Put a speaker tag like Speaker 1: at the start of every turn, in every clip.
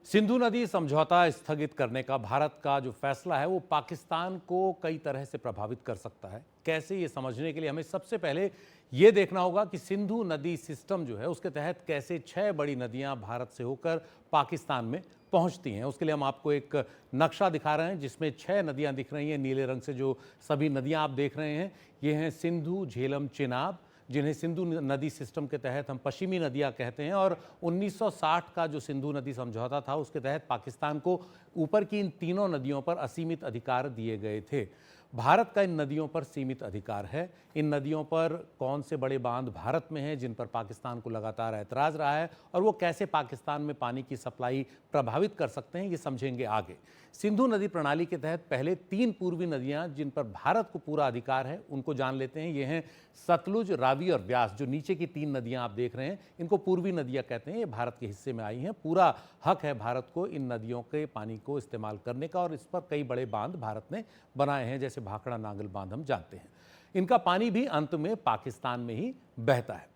Speaker 1: सिंधु नदी समझौता स्थगित करने का भारत का जो फैसला है वो पाकिस्तान को कई तरह से प्रभावित कर सकता है। कैसे, ये समझने के लिए हमें सबसे पहले ये देखना होगा कि सिंधु नदी सिस्टम जो है उसके तहत कैसे 6 बड़ी नदियां भारत से होकर पाकिस्तान में पहुंचती हैं। उसके लिए हम आपको एक नक्शा दिखा रहे हैं जिसमें 6 नदियां दिख रही हैं। नीले रंग से जो सभी नदियां आप देख रहे हैं ये हैं सिंधु, झेलम, चिनाब, जिन्हें सिंधु नदी सिस्टम के तहत हम पश्चिमी नदियां कहते हैं। और 1960 का जो सिंधु नदी समझौता था उसके तहत पाकिस्तान को ऊपर की इन तीनों नदियों पर असीमित अधिकार दिए गए थे। भारत का इन नदियों पर सीमित अधिकार है। इन नदियों पर कौन से बड़े बांध भारत में हैं जिन पर पाकिस्तान को लगातार ऐतराज़ रहा है और वो कैसे पाकिस्तान में पानी की सप्लाई प्रभावित कर सकते हैं, ये समझेंगे आगे। सिंधु नदी प्रणाली के तहत पहले 3 पूर्वी नदियां जिन पर भारत को पूरा अधिकार है उनको जान लेते हैं। ये हैं सतलुज, रावी और व्यास। जो नीचे की 3 नदियां आप देख रहे हैं इनको पूर्वी नदियां कहते हैं। ये भारत के हिस्से में आई हैं। पूरा हक है भारत को इन नदियों के पानी को इस्तेमाल करने का और इस पर कई बड़े बांध भारत ने बनाए हैं, जैसे भाखड़ा नांगल बांध हम जानते हैं। इनका पानी भी अंत में पाकिस्तान में ही बहता है।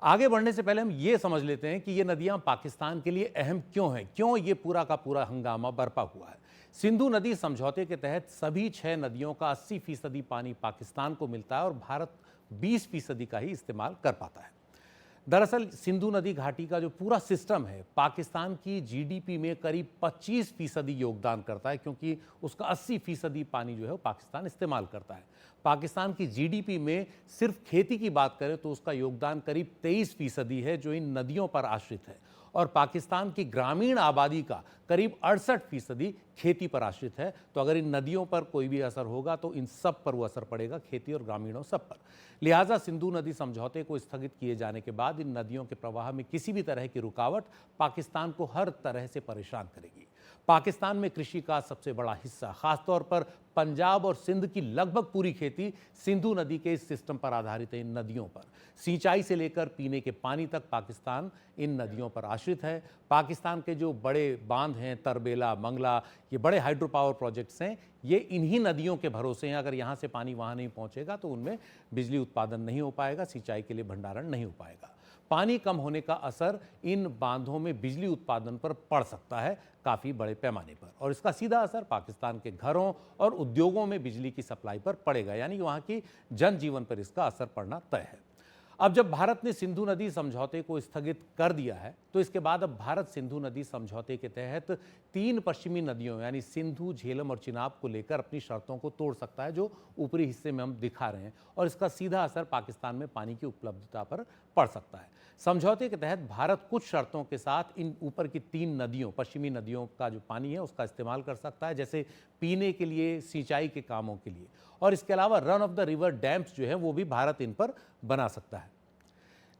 Speaker 1: आगे बढ़ने से पहले हम ये समझ लेते हैं कि ये नदियां पाकिस्तान के लिए अहम क्यों हैं, क्यों ये पूरा का पूरा हंगामा बरपा हुआ है। सिंधु नदी समझौते के तहत सभी 6 नदियों का 80% पानी पाकिस्तान को मिलता है और भारत 20% का ही इस्तेमाल कर पाता है। दरअसल सिंधु नदी घाटी का जो पूरा सिस्टम है पाकिस्तान की जीडीपी में करीब 25% योगदान करता है, क्योंकि उसका 80% पानी जो है वो पाकिस्तान इस्तेमाल करता है। पाकिस्तान की जीडीपी में सिर्फ खेती की बात करें तो उसका योगदान करीब 23% है जो इन नदियों पर आश्रित है। और पाकिस्तान की ग्रामीण आबादी का करीब 68% खेती पर आश्रित है। तो अगर इन नदियों पर कोई भी असर होगा तो इन सब पर वो असर पड़ेगा, खेती और ग्रामीणों सब पर। लिहाजा सिंधु नदी समझौते को स्थगित किए जाने के बाद इन नदियों के प्रवाह में किसी भी तरह की रुकावट पाकिस्तान को हर तरह से परेशान करेगी। पाकिस्तान में कृषि का सबसे बड़ा हिस्सा, खासतौर पर पंजाब और सिंध की लगभग पूरी खेती सिंधु नदी के इस सिस्टम पर आधारित है। इन नदियों पर सिंचाई से लेकर पीने के पानी तक पाकिस्तान इन नदियों पर आश्रित है। पाकिस्तान के जो बड़े बांध हैं, तरबेला, मंगला, ये बड़े हाइड्रो पावर प्रोजेक्ट्स हैं, ये इन्हीं नदियों के भरोसे हैं। अगर यहाँ से पानी वहाँ नहीं पहुँचेगा तो उनमें बिजली उत्पादन नहीं हो पाएगा, सिंचाई के लिए भंडारण नहीं हो पाएगा। पानी कम होने का असर इन बांधों में बिजली उत्पादन पर पड़ सकता है काफ़ी बड़े पैमाने पर, और इसका सीधा असर पाकिस्तान के घरों और उद्योगों में बिजली की सप्लाई पर पड़ेगा, यानी कि वहाँ की जनजीवन पर इसका असर पड़ना तय है। अब जब भारत ने सिंधु नदी समझौते को स्थगित कर दिया है तो इसके बाद अब भारत सिंधु नदी समझौते के तहत 3 पश्चिमी नदियों यानी सिंधु, झेलम और चिनाब को लेकर अपनी शर्तों को तोड़ सकता है, जो ऊपरी हिस्से में हम दिखा रहे हैं, और इसका सीधा असर पाकिस्तान में पानी की उपलब्धता पर पड़ सकता है। समझौते के तहत भारत कुछ शर्तों के साथ इन ऊपर की 3 नदियों, पश्चिमी नदियों का जो पानी है उसका इस्तेमाल कर सकता है, जैसे पीने के लिए, सिंचाई के कामों के लिए, और इसके अलावा run of the river dams जो है वो भी भारत इन पर बना सकता है।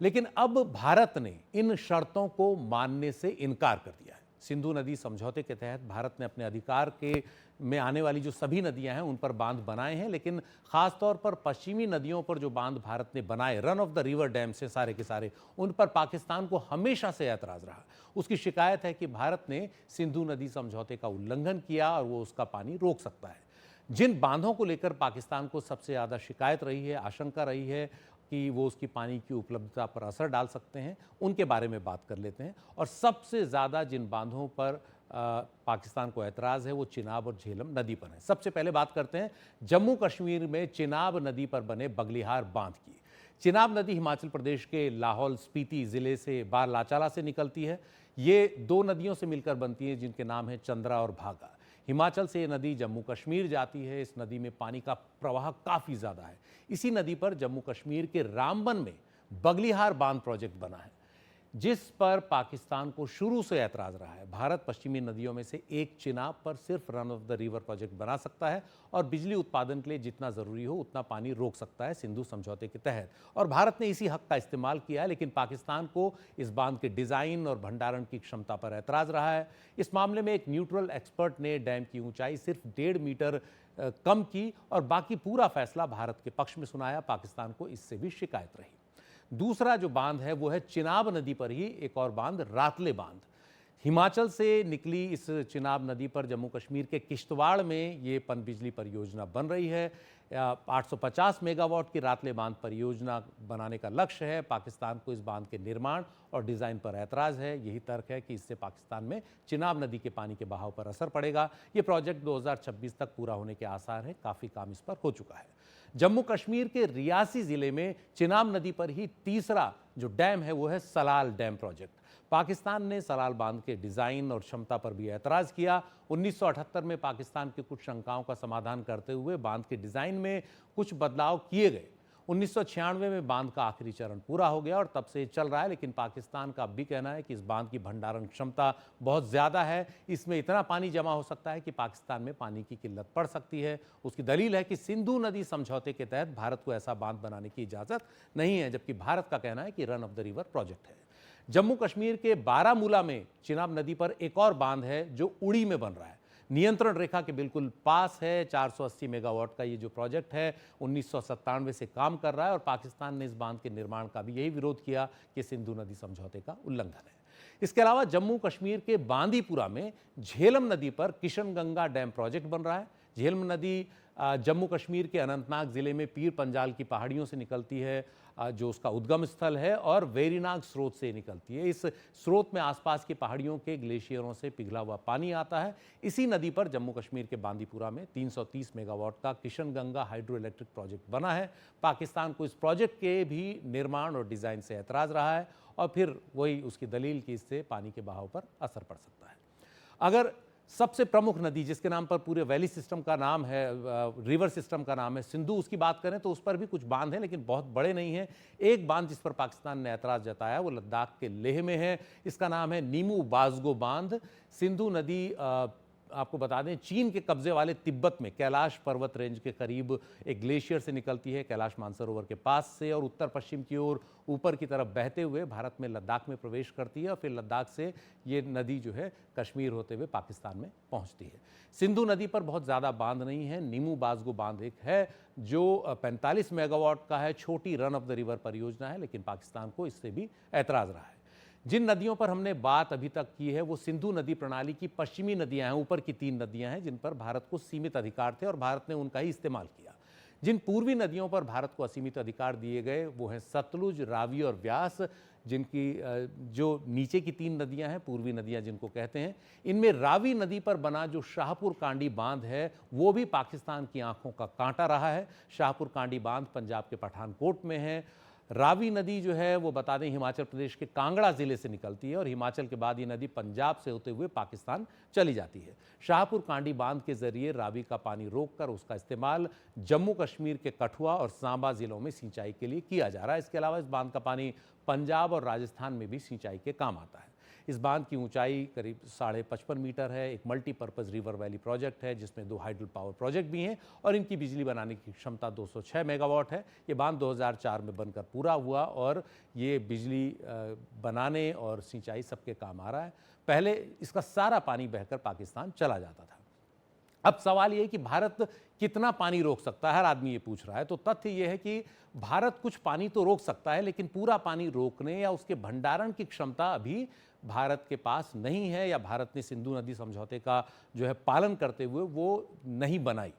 Speaker 1: लेकिन अब भारत ने इन शर्तों को मानने से इनकार कर दिया है। सिंधु नदी समझौते के तहत भारत ने अपने अधिकार के में आने वाली जो सभी नदियां हैं उन पर बांध बनाए हैं, लेकिन खासतौर पर पश्चिमी नदियों पर जो बांध भारत ने बनाए, run of the river dam से सारे के सारे, उन पर पाकिस्तान को हमेशा से ऐतराज रहा। उसकी शिकायत है कि भारत ने सिंधु नदी समझौते का उल्लंघन किया और वो उसका पानी रोक सकता है। जिन बांधों को लेकर पाकिस्तान को सबसे ज़्यादा शिकायत रही है, आशंका रही है कि वो उसकी पानी की उपलब्धता पर असर डाल सकते हैं, उनके बारे में बात कर लेते हैं। और सबसे ज़्यादा जिन बांधों पर पाकिस्तान को ऐतराज़ है वो चिनाब और झेलम नदी पर है। सबसे पहले बात करते हैं जम्मू कश्मीर में चिनाब नदी पर बने बगलिहार बांध की। चिनाब नदी हिमाचल प्रदेश के लाहौल स्पीति ज़िले से बारलाचाला से निकलती है। ये 2 नदियों से मिलकर बनती हैं जिनके नाम है चंद्रा और भागा। हिमाचल से ये नदी जम्मू कश्मीर जाती है। इस नदी में पानी का प्रवाह काफ़ी ज़्यादा है। इसी नदी पर जम्मू कश्मीर के रामबन में बगलिहार बांध प्रोजेक्ट बना है, जिस पर पाकिस्तान को शुरू से ऐतराज़ रहा है। भारत पश्चिमी नदियों में से एक चिनाब पर सिर्फ run of the river project बना सकता है और बिजली उत्पादन के लिए जितना ज़रूरी हो उतना पानी रोक सकता है सिंधु समझौते के तहत, और भारत ने इसी हक का इस्तेमाल किया है। लेकिन पाकिस्तान को इस बांध के डिज़ाइन और भंडारण की क्षमता पर ऐतराज़ रहा है। इस मामले में एक न्यूट्रल एक्सपर्ट ने डैम की ऊंचाई सिर्फ 1.5 मीटर कम की और बाकी पूरा फैसला भारत के पक्ष में सुनाया। पाकिस्तान को इससे भी शिकायत रही। दूसरा जो बांध है वो है चिनाब नदी पर ही एक और बांध, रातले बांध। हिमाचल से निकली इस चिनाब नदी पर जम्मू कश्मीर के किश्तवाड़ में ये पनबिजली परियोजना बन रही है। 850 मेगावाट की रातले बांध परियोजना बनाने का लक्ष्य है। पाकिस्तान को इस बांध के निर्माण और डिज़ाइन पर ऐतराज़ है। यही तर्क है कि इससे पाकिस्तान में चिनाब नदी के पानी के बहाव पर असर पड़ेगा। ये प्रोजेक्ट 2026 तक पूरा होने के आसार हैं। काफ़ी काम इस पर हो चुका है। जम्मू कश्मीर के रियासी ज़िले में चिनाब नदी पर ही तीसरा जो डैम है वो है सलाल डैम प्रोजेक्ट। पाकिस्तान ने सलाल बांध के डिज़ाइन और क्षमता पर भी ऐतराज़ किया। 1978 में पाकिस्तान की कुछ शंकाओं का समाधान करते हुए बांध के डिज़ाइन में कुछ बदलाव किए गए। 1996 में बांध का आखिरी चरण पूरा हो गया और तब से चल रहा है, लेकिन पाकिस्तान का अब भी कहना है कि इस बांध की भंडारण क्षमता बहुत ज़्यादा है। इसमें इतना पानी जमा हो सकता है कि पाकिस्तान में पानी की किल्लत पड़ सकती है। उसकी दलील है कि सिंधु नदी समझौते के तहत भारत को ऐसा बांध बनाने की इजाज़त नहीं है, जबकि भारत का कहना है कि run of the river project है। जम्मू कश्मीर के बारामूला में चिनाब नदी पर एक और बांध है जो उड़ी में बन रहा है। नियंत्रण रेखा के बिल्कुल पास है। 480 मेगावाट का ये जो प्रोजेक्ट है 1997 से काम कर रहा है और पाकिस्तान ने इस बांध के निर्माण का भी यही विरोध किया कि सिंधु नदी समझौते का उल्लंघन है। इसके अलावा जम्मू कश्मीर के बांदीपुरा में झेलम नदी पर किशनगंगा डैम प्रोजेक्ट बन रहा है। झेलम नदी जम्मू कश्मीर के अनंतनाग ज़िले में पीर पंजाल की पहाड़ियों से निकलती है, जो उसका उद्गम स्थल है, और वेरीनाग स्रोत से निकलती है। इस स्रोत में आसपास की पहाड़ियों के ग्लेशियरों से पिघला हुआ पानी आता है। इसी नदी पर जम्मू कश्मीर के बांदीपुरा में 330 मेगावाट का किशनगंगा हाइड्रो इलेक्ट्रिक प्रोजेक्ट बना है। पाकिस्तान को इस प्रोजेक्ट के भी निर्माण और डिज़ाइन से ऐतराज़ रहा है और फिर वही उसकी दलील कि इससे पानी के बहाव पर असर पड़ सकता है। अगर सबसे प्रमुख नदी जिसके नाम पर पूरे वैली सिस्टम का नाम है, रिवर सिस्टम का नाम है सिंधु, उसकी बात करें तो उस पर भी कुछ बांध हैं, लेकिन बहुत बड़े नहीं हैं। एक बांध जिस पर पाकिस्तान ने ऐतराज़ जताया वो लद्दाख के लेह में है। इसका नाम है नीमू बाजगो बांध। सिंधु नदी आपको बता दें चीन के कब्जे वाले तिब्बत में कैलाश पर्वत रेंज के करीब एक ग्लेशियर से निकलती है, कैलाश मानसरोवर के पास से, और उत्तर पश्चिम की ओर ऊपर की तरफ बहते हुए भारत में लद्दाख में प्रवेश करती है और फिर लद्दाख से ये नदी जो है कश्मीर होते हुए पाकिस्तान में पहुंचती है। सिंधु नदी पर बहुत ज़्यादा बांध नहीं है। नीमू बाजगो बांध एक है जो 45 मेगावाट का है, छोटी रन ऑफ द रिवर परियोजना है, लेकिन पाकिस्तान को इससे भी ऐतराज़ रहा है। जिन नदियों पर हमने बात अभी तक की है वो सिंधु नदी प्रणाली की पश्चिमी नदियां हैं, ऊपर की 3 नदियां हैं जिन पर भारत को सीमित अधिकार थे और भारत ने उनका ही इस्तेमाल किया। जिन पूर्वी नदियों पर भारत को असीमित अधिकार दिए गए वो हैं सतलुज, रावी और व्यास, जिनकी जो नीचे की 3 नदियां हैं, पूर्वी नदियां जिनको कहते हैं। इनमें रावी नदी पर बना जो शाहपुर कांडी बांध है वो भी पाकिस्तान की आंखों का कांटा रहा है। शाहपुर कांडी बांध पंजाब के पठानकोट में है। रावी नदी जो है वो बता दें हिमाचल प्रदेश के कांगड़ा ज़िले से निकलती है और हिमाचल के बाद ये नदी पंजाब से होते हुए पाकिस्तान चली जाती है। शाहपुर कांडी बांध के जरिए रावी का पानी रोककर उसका इस्तेमाल जम्मू कश्मीर के कठुआ और सांबा ज़िलों में सिंचाई के लिए किया जा रहा है। इसके अलावा इस बांध का पानी पंजाब और राजस्थान में भी सिंचाई के काम आता है। इस बांध की ऊंचाई करीब 55.5 मीटर है। एक मल्टीपर्पज़ रिवर वैली प्रोजेक्ट है जिसमें 2 हाइडल पावर प्रोजेक्ट भी हैं और इनकी बिजली बनाने की क्षमता 206 मेगावाट है। ये बांध 2004 में बनकर पूरा हुआ और ये बिजली बनाने और सिंचाई सबके काम आ रहा है। पहले इसका सारा पानी बहकर पाकिस्तान चला जाता था। अब सवाल ये है कि भारत कितना पानी रोक सकता है, हर आदमी ये पूछ रहा है। तो तथ्य ये है कि भारत कुछ पानी तो रोक सकता है, लेकिन पूरा पानी रोकने या उसके भंडारण की क्षमता अभी भारत के पास नहीं है, या भारत ने सिंधु नदी समझौते का जो है पालन करते हुए वो नहीं बनाई।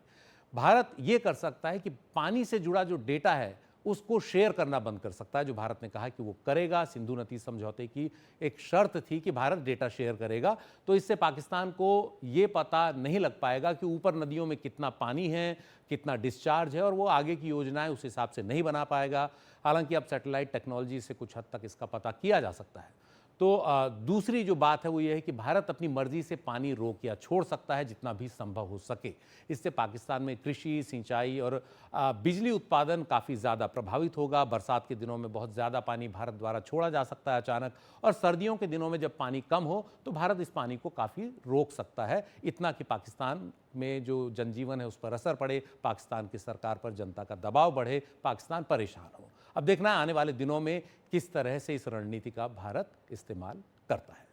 Speaker 1: भारत ये कर सकता है कि पानी से जुड़ा जो डेटा है उसको शेयर करना बंद कर सकता है, जो भारत ने कहा कि वो करेगा। सिंधु नदी समझौते की एक शर्त थी कि भारत डेटा शेयर करेगा, तो इससे पाकिस्तान को ये पता नहीं लग पाएगा कि ऊपर नदियों में कितना पानी है, कितना डिस्चार्ज है, और वो आगे की योजनाएं उस हिसाब से नहीं बना पाएगा। हालांकि अब सैटेलाइट टेक्नोलॉजी से कुछ हद तक इसका पता किया जा सकता है। तो दूसरी जो बात है वो ये है कि भारत अपनी मर्जी से पानी रोक या छोड़ सकता है जितना भी संभव हो सके। इससे पाकिस्तान में कृषि, सिंचाई और बिजली उत्पादन काफ़ी ज़्यादा प्रभावित होगा। बरसात के दिनों में बहुत ज़्यादा पानी भारत द्वारा छोड़ा जा सकता है अचानक, और सर्दियों के दिनों में जब पानी कम हो तो भारत इस पानी को काफ़ी रोक सकता है, इतना कि पाकिस्तान में जो जनजीवन है उस पर असर पड़े, पाकिस्तान की सरकार पर जनता का दबाव बढ़े, पाकिस्तान परेशान हो। अब देखना है आने वाले दिनों में किस तरह से इस रणनीति का भारत इस्तेमाल करता है।